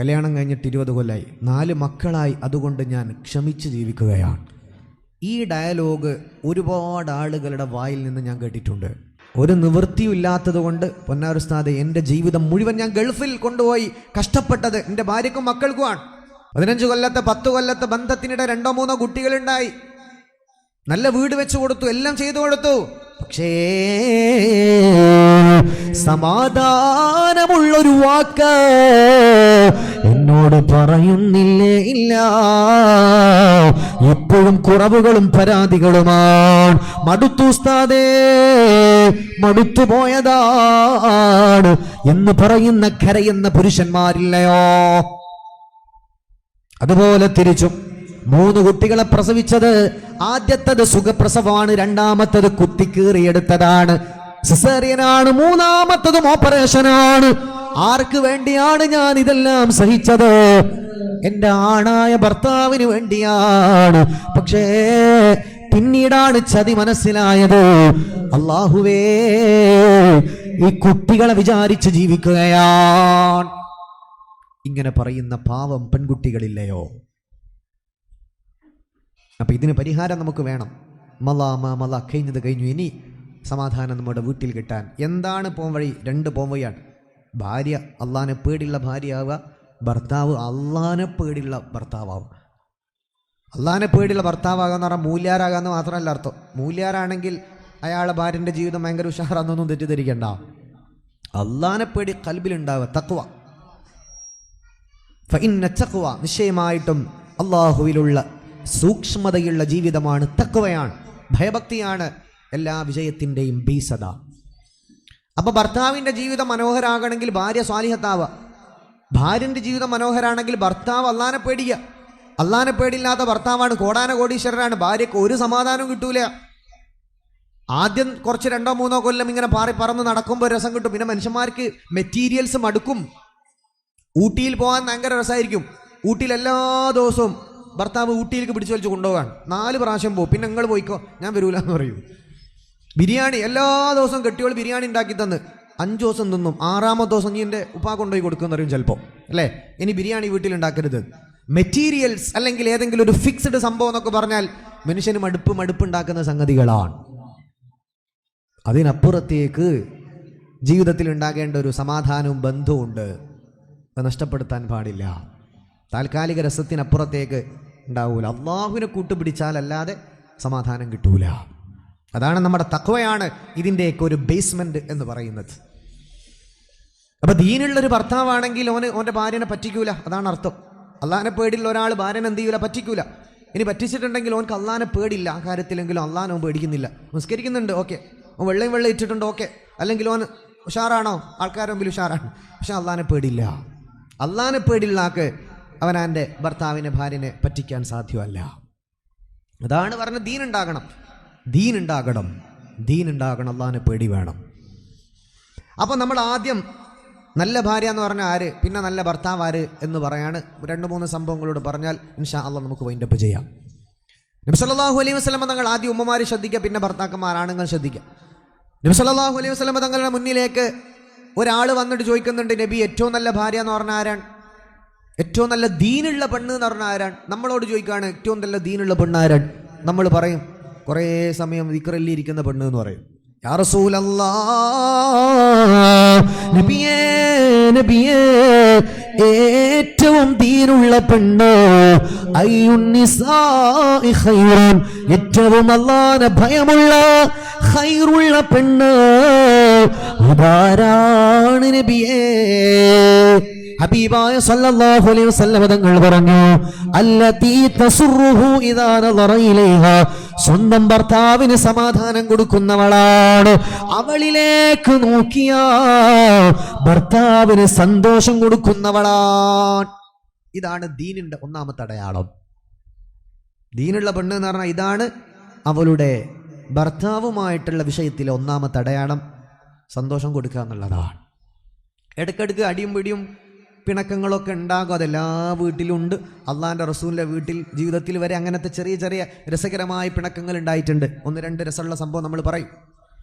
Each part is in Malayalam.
കല്യാണം കഴിഞ്ഞിട്ട് 20 കൊല്ലമായി, 4 മക്കളായി, അതുകൊണ്ട് ഞാൻ ക്ഷമിച്ച് ജീവിക്കുകയാണ്. ഈ ഡയലോഗ് ഒരുപാട് ആളുകളുടെ വായിൽ നിന്ന് ഞാൻ കേട്ടിട്ടുണ്ട്. ഒരു നിവൃത്തിയും ഇല്ലാത്തത് കൊണ്ട് പൊന്നാറുസ്താദെ, എൻ്റെ ജീവിതം മുഴുവൻ ഞാൻ ഗൾഫിൽ കൊണ്ടുപോയി കഷ്ടപ്പെട്ടത് എൻ്റെ ഭാര്യക്കും മക്കൾക്കുമാണ്. 15 കൊല്ലത്തെ 10 കൊല്ലത്തെ ബന്ധത്തിനിടെ 2-3 കുട്ടികളുണ്ടായി, നല്ല വീട് വെച്ച് കൊടുത്തു, എല്ലാം ചെയ്തു കൊടുത്തു. പക്ഷേ സമാധാനമുള്ളൊരു വാക്ക് എന്നോട് പറയുന്നില്ലേ? ഇല്ല. എപ്പോഴും കുറവുകളും പരാതികളുമാണ്. മടുത്തു ഉസ്താദേ, മടുത്തു പോയതാണ് എന്ന് പറയുന്ന കരയുന്ന പുരുഷന്മാരില്ലയോ? അതുപോലെ തിരിച്ചും 3 കുട്ടികളെ പ്രസവിച്ചത്, ആദ്യത്തത് സുഖപ്രസവമാണ്, രണ്ടാമത്തത് കുത്തിക്കീറിയെടുത്തതാണ്, സിസേറിയനാണ്, മൂന്നാമത്തതും ഓപ്പറേഷനാണ്. ആർക്ക് വേണ്ടിയാണ് ഞാൻ ഇതെല്ലാം സഹിച്ചത്? എൻ്റെ ആണായ ഭർത്താവിന് വേണ്ടിയാണ്. പക്ഷേ പിന്നീടാണ് ചതി മനസ്സിലായത്. അല്ലാഹുവേ, ഈ കുട്ടികളെ വിചാരിച്ച് ജീവിക്കുകയാണ്. ഇങ്ങനെ പറയുന്ന പാവം പെൺകുട്ടികളില്ലയോ? അപ്പൊ ഇതിന് പരിഹാരം നമുക്ക് വേണം. മല കഴിഞ്ഞത്, ഇനി സമാധാനം നമ്മുടെ വീട്ടിൽ കിട്ടാൻ എന്താണ് പോംവഴി? 2 പോംവഴിയാണ്. ഭാര്യ അള്ളാനെ പേടിയുള്ള ഭാര്യയാവുക, ഭർത്താവ് അള്ളാനെ പേടിയുള്ള ഭർത്താവുക. അള്ളാനെ പേടിയുള്ള ഭർത്താവാകുക എന്ന് പറഞ്ഞാൽ മൂല്യാരാകാന്ന് മാത്രമല്ല അർത്ഥം. മൂല്യാരാണെങ്കിൽ അയാളെ ഭാര്യൻ്റെ ജീവിതം ഭയങ്കര ഉഷാറാന്നൊന്നും തെറ്റിദ്ധരിക്കണ്ട. അള്ളാനെ പേടി കൽബിലുണ്ടാവുക, തഖ്വ. ഫഇന്ന തഖ്വ, നിശ്ചയമായിട്ടും അള്ളാഹുവിലുള്ള സൂക്ഷ്മതയുള്ള ജീവിതമാണ്, തഖ്വയാണ്, ഭയഭക്തിയാണ് എല്ലാ വിജയത്തിൻ്റെയും ബീസത. അപ്പൊ ഭർത്താവിൻ്റെ ജീവിതം മനോഹരാകണമെങ്കിൽ ഭാര്യ സ്വാലിഹത്താവുക, ഭാര്യൻ്റെ ജീവിതം മനോഹരാണെങ്കിൽ ഭർത്താവ് അള്ളാനെ പേടിക്കുക. അള്ളാനെ പേടിയില്ലാത്ത ഭർത്താവാണ് കോടാന കോടീശ്വരനാണ്, ഭാര്യക്ക് ഒരു സമാധാനവും കിട്ടൂല. ആദ്യം കുറച്ച് 2-3 കൊല്ലം ഇങ്ങനെ പാറി പറന്ന് നടക്കുമ്പോൾ രസം കിട്ടും. പിന്നെ മനുഷ്യന്മാർക്ക് മെറ്റീരിയൽസ് മടുക്കും. ഊട്ടിയിൽ പോകാൻ ഭയങ്കര രസമായിരിക്കും. ഊട്ടിയിൽ എല്ലാ ദിവസവും ഭർത്താവ് ഊട്ടിയിലേക്ക് പിടിച്ചു വലിച്ച് കൊണ്ടുപോകാൻ 4 പ്രാവശ്യം പോകും. പിന്നെ നിങ്ങൾ പോയിക്കോ, ഞാൻ വരൂല എന്ന് പറയും. ബിരിയാണി എല്ലാ ദിവസവും കെട്ടിയോൾ ബിരിയാണി ഉണ്ടാക്കി തന്ന് 5 ദിവസം തിന്നും, 6ാമത്തെ ദിവസം നീ എൻ്റെ ഉപ്പാ കൊണ്ടുപോയി കൊടുക്കുമെന്ന് പറയും ചിലപ്പോൾ, അല്ലേ? ഇനി ബിരിയാണി വീട്ടിൽ ഉണ്ടാക്കരുത്. മെറ്റീരിയൽസ് അല്ലെങ്കിൽ ഏതെങ്കിലും ഒരു ഫിക്സ്ഡ് സംഭവം എന്നൊക്കെ പറഞ്ഞാൽ മനുഷ്യന് മടുപ്പുണ്ടാക്കുന്ന സംഗതികളാണ്. അതിനപ്പുറത്തേക്ക് ജീവിതത്തിൽ ഉണ്ടാകേണ്ട ഒരു സമാധാനവും ബന്ധവും ഉണ്ട്. അത് നഷ്ടപ്പെടുത്താൻ പാടില്ല. താൽക്കാലിക രസത്തിനപ്പുറത്തേക്ക് ഉണ്ടാവൂല. അള്ളാഹുവിനെ കൂട്ടുപിടിച്ചാലല്ലാതെ സമാധാനം കിട്ടൂല. അതാണ് നമ്മുടെ തഖ്വയാണ് ഇതിൻ്റെയൊക്കെ ഒരു ബേസ്മെന്റ് എന്ന് പറയുന്നത്. അപ്പൊ ദീനുള്ളൊരു ഭർത്താവാണെങ്കിൽ ഓൻ്റെ ഭാര്യനെ പറ്റിക്കൂല, അതാണ് അർത്ഥം. അള്ളാഹിനെ പേടിയുള്ള ഒരാൾ ഭാര്യനെ എന്ത് ചെയ്യൂല? പറ്റിക്കൂല. ഇനി പറ്റിച്ചിട്ടുണ്ടെങ്കിൽ ഓനക്ക് അള്ളാഹിനെ പേടില്ല, ആ കാര്യത്തിലെങ്കിലും അള്ളാഹിനെ ഓൻ പേടിക്കുന്നില്ല. നിസ്കരിക്കുന്നുണ്ട്, ഓക്കെ. ഓൻ വെള്ളം ഇട്ടിട്ടുണ്ട്, ഓക്കെ. അല്ലെങ്കിൽ ഓൻ ഉഷാറാണോ? ആൾക്കാരുടെ മുമ്പിൽ ഉഷാറാണ്, പക്ഷെ അള്ളാഹിനെ പേടില്ല. അള്ളാഹിനെ പേടിയുള്ള ആൾക്ക് അവനാൻ്റെ ഭർത്താവിനെ ഭാര്യനെ പറ്റിക്കാൻ സാധ്യമല്ല. അതാണ് പറഞ്ഞത്, ദീനുണ്ടാകണം, അള്ളാഹിനെ പേടി വേണം. അപ്പം നമ്മൾ ആദ്യം നല്ല ഭാര്യ എന്ന് പറഞ്ഞാൽ ആര്, പിന്നെ നല്ല ഭർത്താവ് ആര് എന്ന് പറയാണ്. 2-3 സംഭവങ്ങളോട് പറഞ്ഞാൽ ഇൻഷാ അള്ളാഹ് നമുക്ക് വൈൻഡപ്പ് ചെയ്യാം. നബി സല്ലല്ലാഹു അലൈഹി വസല്ലം തങ്ങൾ ആദ്യം ഉമ്മമാർ ശ്രദ്ധിക്കുക, പിന്നെ ഭർത്താക്കന്മാർ ആണുങ്ങൾ ശ്രദ്ധിക്കുക. നബി സല്ലല്ലാഹു അലൈഹി വസല്ലം തങ്ങളുടെ മുന്നിലേക്ക് ഒരാൾ വന്നിട്ട് ചോദിക്കുന്നുണ്ട്, നബി ഏറ്റവും നല്ല ഭാര്യ എന്ന് പറഞ്ഞാൽ ആരാണ്? ഏറ്റവും നല്ല ദീനുള്ള പെണ്ണ് എന്ന് പറഞ്ഞാൽ ആരാണ്? നമ്മളോട് ചോദിക്കുകയാണ് ഏറ്റവും നല്ല ദീനുള്ള പെണ്ണ് ആരാണ്? നമ്മൾ പറയും കുറേ സമയം ദിക്റിലിരിക്കുന്ന പെണ്ണ് എന്ന് പറയും. യാ റസൂലല്ലാഹ്, നബിയേ ഏറ്റവും ദീനുള്ള പെണ്ണ്, അയ്യുന്നിസാഇ ഖൈറുൻ, ഏറ്റവും അല്ലാഹുവിനെ ഭയമുള്ള ഖൈറുള്ള പെണ്ണ് അതാരാണ് നബിയേ? ഹബീബായ സല്ലല്ലാഹു അലൈഹി വസല്ലം തങ്ങൾ പറഞ്ഞു, അല്ലതീ തസുറുഹു ഇദാ നദറ ഇലൈഹാ, സ്വന്തം ഭർത്താവിന് സമാധാനം കൊടുക്കുന്നവളാണ്, അവളിലേക്ക് നോക്കിയാൽ ഭർത്താവിന് സന്തോഷം കൊടുക്കുന്നവളാണ്. ഇതാണ് ദീനിന്റെ ഒന്നാമത്തെ അടയാളം. ദീനുള്ള പെണ്ണ് എന്ന് പറഞ്ഞാൽ ഇതാണ് അവളുടെ ഭർത്താവുമായിട്ടുള്ള വിഷയത്തിലെ ഒന്നാമത്തെ അടയാളം, സന്തോഷം കൊടുക്കുക എന്നുള്ളതാണ്. ഇടയ്ക്കിടയ്ക്ക് അടിയും പിടിയും പിണക്കങ്ങളൊക്കെ ഉണ്ടാകും, അതെല്ലാ വീട്ടിലും ഉണ്ട്. അള്ളാഹിൻ്റെ റസൂലിൻ്റെ വീട്ടിൽ ജീവിതത്തിൽ വരെ അങ്ങനത്തെ ചെറിയ ചെറിയ രസകരമായ പിണക്കങ്ങൾ ഉണ്ടായിട്ടുണ്ട്. 1-2 രസമുള്ള സംഭവം നമ്മൾ പറയും,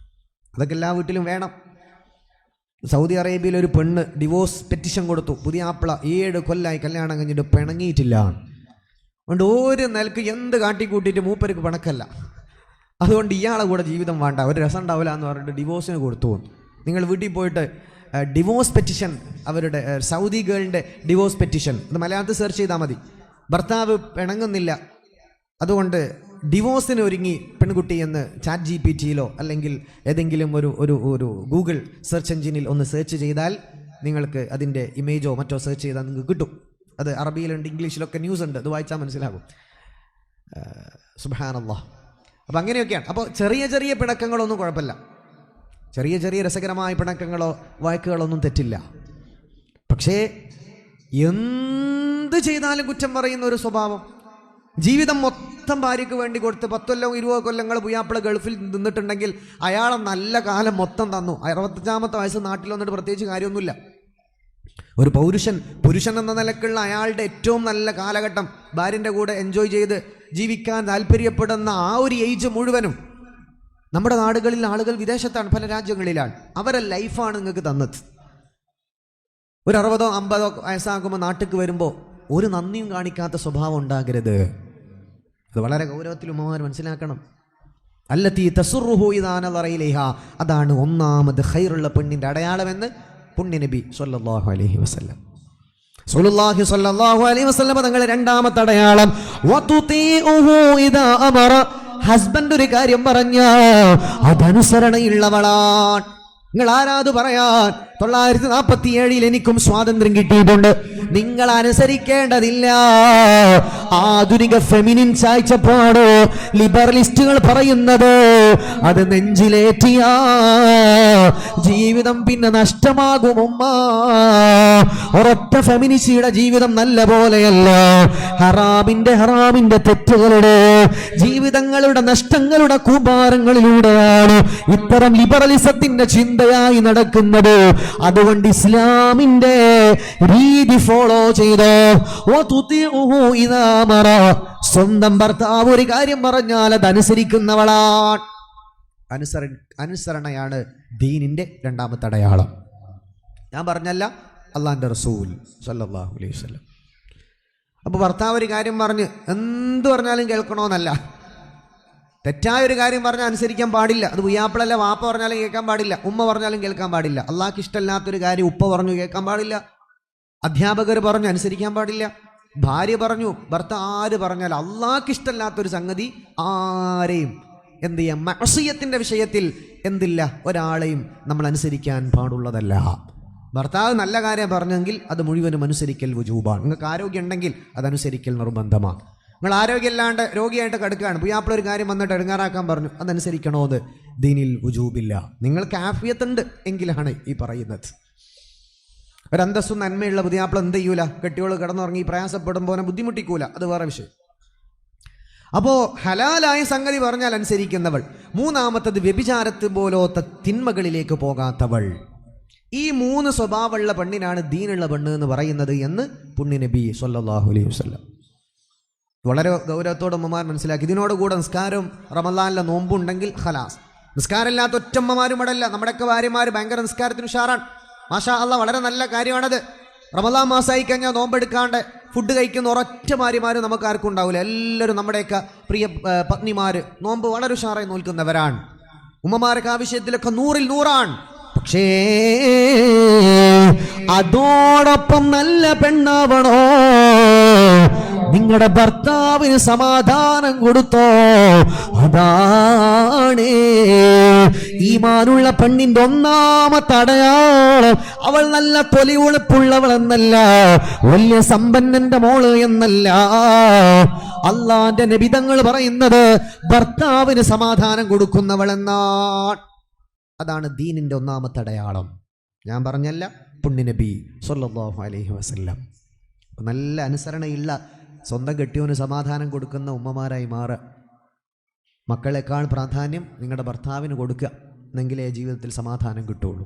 അതൊക്കെ എല്ലാ വീട്ടിലും വേണം. സൗദി അറേബ്യയിൽ ഒരു പെണ്ണ് ഡിവോഴ്സ് പെറ്റിഷൻ കൊടുത്തു. പുതിയ ആപ്പിള 7 കൊല്ലമായി കല്യാണം കഴിഞ്ഞിട്ട് പിണങ്ങിയിട്ടില്ല. അതുകൊണ്ട് ഒരു നിലക്ക് എന്ത് കാട്ടിക്കൂട്ടിയിട്ട് മൂപ്പർക്ക് പിണക്കല്ല. അതുകൊണ്ട് ഇയാളെ കൂടെ ജീവിതം വേണ്ട, ഒരു രസം ഉണ്ടാവില്ല എന്ന് പറഞ്ഞിട്ട് ഡിവോഴ്സിന് കൊടുത്തു. നിങ്ങൾ വീട്ടിൽ പോയിട്ട് ഡിവോഴ്സ് പെറ്റിഷൻ, അവരുടെ സൗദി ഗേളിൻ്റെ ഡിവോഴ്സ് പെറ്റിഷൻ, അത് മലയാളത്തിൽ സെർച്ച് ചെയ്താൽ മതി. ഭർത്താവ് പിണങ്ങുന്നില്ല, അതുകൊണ്ട് ഡിവോഴ്സിന് ഒരുങ്ങി പെൺകുട്ടി എന്ന് ChatGPT-യിലോ അല്ലെങ്കിൽ ഏതെങ്കിലും ഒരു ഗൂഗിൾ സെർച്ച് എഞ്ചിനിൽ ഒന്ന് സെർച്ച് ചെയ്താൽ നിങ്ങൾക്ക് അതിൻ്റെ ഇമേജോ മറ്റോ സെർച്ച് ചെയ്താൽ നിങ്ങൾക്ക് കിട്ടും. അത് അറബിയിലുണ്ട്, ഇംഗ്ലീഷിലൊക്കെ ന്യൂസ് ഉണ്ട്, അത് വായിച്ചാൽ മനസ്സിലാകും. സുബ്ഹാനല്ലാഹ്. അപ്പം അങ്ങനെയൊക്കെയാണ്. അപ്പോൾ ചെറിയ ചെറിയ പിണക്കങ്ങളൊന്നും കുഴപ്പമില്ല, ചെറിയ ചെറിയ രസകരമായ പിണക്കങ്ങളോ വാക്കുകളൊന്നും തെറ്റില്ല. പക്ഷേ എന്ത് ചെയ്താലും കുറ്റം പറയുന്ന ഒരു സ്വഭാവം, ജീവിതം മൊത്തം ഭാര്യയ്ക്ക് വേണ്ടി കൊടുത്ത് 10 കൊല്ലം 20 കൊല്ലങ്ങൾ പുയ്യാപ്പിള ഗൾഫിൽ നിന്നിട്ടുണ്ടെങ്കിൽ അയാളെ നല്ല കാലം മൊത്തം തന്നു. 65-ാമത്തെ വയസ്സ് നാട്ടിൽ വന്നിട്ട് പ്രത്യേകിച്ച് കാര്യമൊന്നുമില്ല. ഒരു പുരുഷൻ എന്ന നിലക്കുള്ള അയാളുടെ ഏറ്റവും നല്ല കാലഘട്ടം ഭാര്യൻ്റെ കൂടെ എൻജോയ് ചെയ്ത് ജീവിക്കാൻ താല്പര്യപ്പെടുന്ന ആ ഒരു ഏജ് മുഴുവനും നമ്മുടെ നാടുകളിൽ ആളുകൾ വിദേശത്താണ്, പല രാജ്യങ്ങളിലാണ്. അവരെ ലൈഫാണ് നിങ്ങൾക്ക് തന്നത്. ഒരു 60-50 വയസ്സാകുമ്പോൾ നാട്ടിലേക്ക് വരുമ്പോൾ ഒരു നന്ദിയും കാണിക്കാത്ത സ്വഭാവം ഉണ്ടാകരുത്. അത് വളരെ ഗൗരവത്തിൽ ഉമ്മമാർ മനസ്സിലാക്കണം. അല്ലത്തി തസുറുഹു ഇദാ നളറ ഇലൈഹ, അതാണ് ഒന്നാമത് ഖൈറുള്ള പെണ്ണിൻ്റെ അടയാളമെന്ന് പുണ്യ നബി സ്വല്ലല്ലാഹു അലൈഹി വസല്ലം. റസൂലുള്ളാഹി സ്വല്ലല്ലാഹു അലൈഹി വസല്ലം തങ്ങളുടെ രണ്ടാമത്തെ അടയാളം വതുതീഉഹു ഇദാ അമറ, ഹസ്ബൻഡ് ഒരു കാര്യം പറഞ്ഞാൽ അതനുസരണയുള്ളവളാണ്. നിങ്ങൾ ആരാത് പറയാൻ? 947 എനിക്കും സ്വാതന്ത്ര്യം കിട്ടിയിട്ടുണ്ട്. നിങ്ങൾ അനുസരിക്കേണ്ടതില്ല. ആധുനിക ഫെമിനിൻ കാഴ്ചപ്പാട് ലിബറലിസ്റ്റുകൾ പറയുന്നത് അത് നെഞ്ചിലേറ്റിയ ജീവിതം പിന്നെ നഷ്ടമാകും. ഒരൊറ്റ ഫെമിനിസ്റ്റിയുടെ ജീവിതം നല്ല പോലെയല്ല. ഹറാമിന്റെ തെറ്റുകളുടെ ജീവിതങ്ങളുടെ നഷ്ടങ്ങളുടെ കൂമ്പാരങ്ങളിലൂടെയാണ് ഇത്തരം ലിബറലിസത്തിന്റെ ചിന്തയായി നടക്കുന്നത്. അതുകൊണ്ട് ഇസ്ലാമിന്റെ രീതി ഫോളോ ചെയ്തോ. സ്വന്തം ഭർത്താവ് ഒരു കാര്യം പറഞ്ഞാൽ അത് അനുസരിക്കുന്നവളാണ്. അനുസരണയാണ് ദീനിന്റെ രണ്ടാമത്തെ അടയാളം. ഞാൻ പറഞ്ഞല്ല, അള്ളാന്റെ റസൂൽ സല്ലല്ലാഹു അലൈഹി വസല്ലം. അപ്പോൾ ഭർത്താവ് ഒരു കാര്യം പറഞ്ഞ് എന്ത് പറഞ്ഞാലും കേൾക്കണമെന്നല്ല. തെറ്റായ ഒരു കാര്യം പറഞ്ഞാൽ അനുസരിക്കാൻ പാടില്ല. അത് പുയ്യാപ്പിളല്ല, വാപ്പ പറഞ്ഞാലും കേൾക്കാൻ പാടില്ല, ഉമ്മ പറഞ്ഞാലും കേൾക്കാൻ പാടില്ല. അള്ളാഹ്ക്ക് ഇഷ്ടമല്ലാത്തൊരു കാര്യം ഉപ്പ പറഞ്ഞു കേൾക്കാൻ പാടില്ല, അധ്യാപകർ പറഞ്ഞു അനുസരിക്കാൻ പാടില്ല, ഭാര്യ പറഞ്ഞു, ഭർത്താവ് ആര് പറഞ്ഞാൽ അള്ളാഹ്ക്ക് ഇഷ്ടമല്ലാത്തൊരു സംഗതി ആരെയും എന്ത് ചെയ്യാം, മഅസിയത്തിന്റെ വിഷയത്തിൽ എന്തില്ല, ഒരാളെയും നമ്മൾ അനുസരിക്കാൻ പാടുള്ളതല്ല. ഭർത്താവ് നല്ല കാര്യം പറഞ്ഞെങ്കിൽ അത് മുഴുവനും അനുസരിക്കൽ വുജൂബാണ്. നിങ്ങൾക്ക് ആരോഗ്യം ഉണ്ടെങ്കിൽ അതനുസരിക്കൽ നിർബന്ധമാണ്. നിങ്ങൾ ആരോഗ്യമില്ലാണ്ട് രോഗിയായിട്ട് കിടക്കുകയാണ്, പുയ്യാപ്പിള ഒരു കാര്യം വന്നിട്ട് ഇടങ്ങാറാക്കാൻ പറഞ്ഞു, അതനുസരിക്കണോ? അത് ദീനിൽ വുജൂബില്ല. നിങ്ങൾക്ക് ആഫിയത്തുണ്ട് എങ്കിലാണ് ഈ പറയുന്നത്. ഒരു അന്തസ്സും നന്മയുള്ള പുതിയാപ്പിള എന്ത് ചെയ്യൂല, കെട്ടിയോള് കിടന്നുറങ്ങി പ്രയാസപ്പെടുമ്പോൾ ബുദ്ധിമുട്ടിക്കൂല, അത് വേറെ വിഷയം. അപ്പോൾ ഹലാലായ സംഗതി പറഞ്ഞാൽ അനുസരിക്കുന്നവൾ. മൂന്നാമത്തത് വ്യഭിചാരത്ത് പോലത്തെ തിന്മകളിലേക്ക് പോകാത്തവൾ. ഈ 3 സ്വഭാവമുള്ള പെണ്ണിനാണ് ദീനുള്ള പെണ്ണ് എന്ന് പറയുന്നത് എന്ന് പുണ്യ നബി സ്വല്ലല്ലാഹു അലൈഹി വസല്ലം വളരെ ഗൗരവത്തോടെ ഉമ്മമാർ മനസ്സിലാക്കി. ഇതിനോടുകൂടെ നിസ്കാരവും റമളാനിലെ നോമ്പുണ്ടെങ്കിൽ ഖലാസ്. നിസ്കാരമില്ലാത്ത ഒറ്റമ്മമാരും ഇടല്ല. നമ്മുടെയൊക്കെ ഭാര്യമാർ ഭയങ്കര നിസ്കാരത്തിന് ഉഷാറാണ്, മാഷാ അല്ലാഹ്, വളരെ നല്ല കാര്യമാണത്. റമളാൻ മാസമായി കഴിഞ്ഞാൽ നോമ്പെടുക്കാണ്ട് ഫുഡ് കഴിക്കുന്ന ഒരൊറ്റ ഭാര്യമാരും നമുക്ക് ആർക്കും ഉണ്ടാവില്ല. എല്ലാവരും നമ്മുടെയൊക്കെ പ്രിയ പത്നിമാര് നോമ്പ് വളരെ ഉഷാറായി നോൽക്കുന്നവരാണ്. ഉമ്മമാരൊക്കെ ആ വിഷയത്തിലൊക്കെ 100-ൽ 100 പക്ഷേ അതോടൊപ്പം നല്ല പെണ്ണാവണോ? നിങ്ങളുടെ ഭർത്താവിന് സമാധാനം കൊടുത്തോ? അതാണ് ഈമാനുള്ള പെണ്ണിന്റെ ഒന്നാമത്തെ അടയാളം. അവൾ നല്ല തൊലിവുളുപ്പുള്ളവൾ എന്നല്ല, വലിയ സമ്പന്നന്റെ മോള് എന്നല്ല. അള്ളാന്റെ നബി തങ്ങൾ പറയുന്നത് ഭർത്താവിന് സമാധാനം കൊടുക്കുന്നവൾ എന്നാണ്. അതാണ് ദീനിന്റെ ഒന്നാമത്തെ അടയാളം. ഞാൻ പറഞ്ഞല്ല, പുണ്യ നബി സ്വല്ലല്ലാഹു അലൈഹി വസല്ലം. നല്ല അനുസരണയുള്ള സ്വന്തം കെട്ടിയോന് സമാധാനം കൊടുക്കുന്ന ഉമ്മമാരായി മാറുക. മക്കളെക്കാൾ പ്രാധാന്യം നിങ്ങളുടെ ഭർത്താവിന് കൊടുക്കുക, എന്നെങ്കിലേ ജീവിതത്തിൽ സമാധാനം കിട്ടുള്ളൂ.